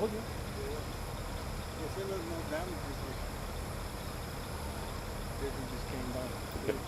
Oh, yeah. If there was no damages, it just came down. Okay.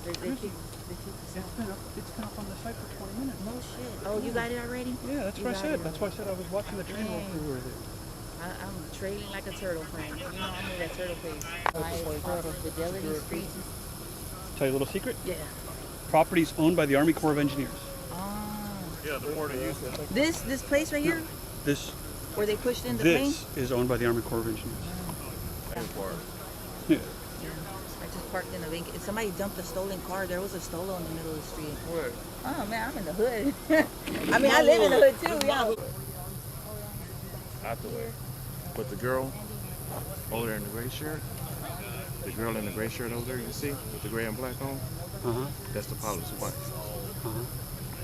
It's been up on the site for 20 minutes. No shit. Oh, you got it already? Yeah, that's what I said. That's why I said I was watching the train while we were there. I'm trailing like a turtle, friend. You know I'm in that turtle face. Off of Fidelity Street. Tell you a little secret? Yeah. Property's owned by the Army Corps of Engineers. Oh. Yeah, the Port of Houston. This place right here? This Where they pushed in the plane? This is owned by the Army Corps of Engineers. Yeah. I just parked in a bank. Somebody dumped a stolen car. There was a stolo in the middle of the street. Where? Oh man, I'm in the hood. I mean, I live in the hood too, yeah. Out the way. But the girl over there in the gray shirt, the girl in the gray shirt over there, you see, with the gray and black on, that's the pilot's wife.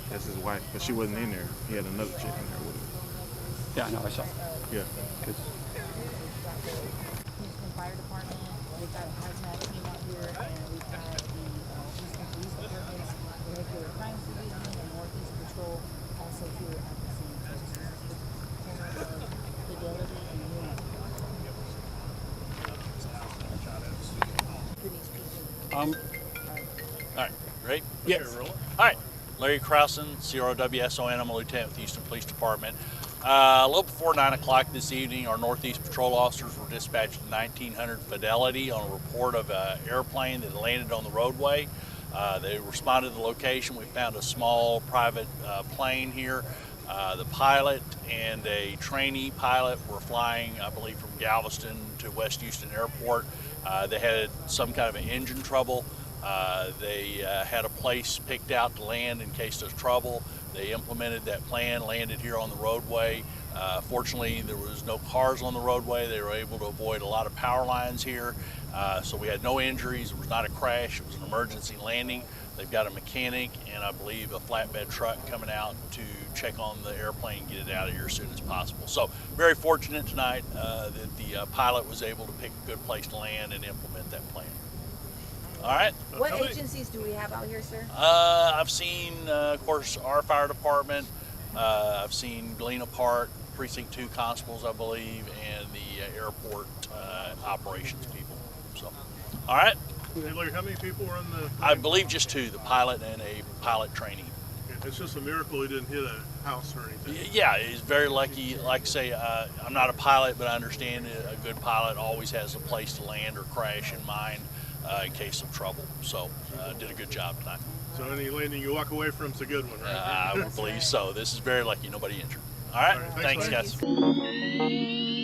That's his wife, but she wasn't in there. He had another chick in there with him. Yeah, I know, I saw. Yeah. Good. Houston Fire Department, we've got hazmat team out here, and we've got the Houston Police Department's Vehicular Crimes Division and Northeast Patrol also here at the scene. Corner of Fidelity and Yuma. All right, ready? Yes. All right, Larry Crowson, CROWSON. I'm a lieutenant with the Houston Police Department. A little before 9 o'clock this evening, our Northeast Patrol officers were dispatched to 1900 Fidelity on a report of an airplane that landed on the roadway. They responded to the location. We found a small private plane here. The pilot and a trainee pilot were flying, I believe, from Galveston to West Houston Airport. They had some kind of an engine trouble. They had a place picked out to land in case there's trouble. They implemented that plan, landed here on the roadway. Fortunately, there was no cars on the roadway. They were able to avoid a lot of power lines here. So we had no injuries. It was not a crash. It was an emergency landing. They've got a mechanic and I believe a flatbed truck coming out to check on the airplane and get it out of here as soon as possible. So very fortunate tonight that the pilot was able to pick a good place to land and implement that plan. All right. What agencies do we have out here, sir? I've seen, of course, our fire department. I've seen Galena Park, Precinct 2 constables, I believe, and the airport operations people. So, all right. Hey Larry, how many people were on the I plane? believe just two, the pilot and a pilot trainee. It's just a miracle he didn't hit a house or anything. Yeah, he's very lucky. Like I say, I'm not a pilot, but I understand a good pilot always has a place to land or crash in mind in case of trouble. So did a good job tonight. So any landing you walk away from is a good one, right? I would believe so. This is very lucky, nobody injured. All right, All right, thanks thanks, guys.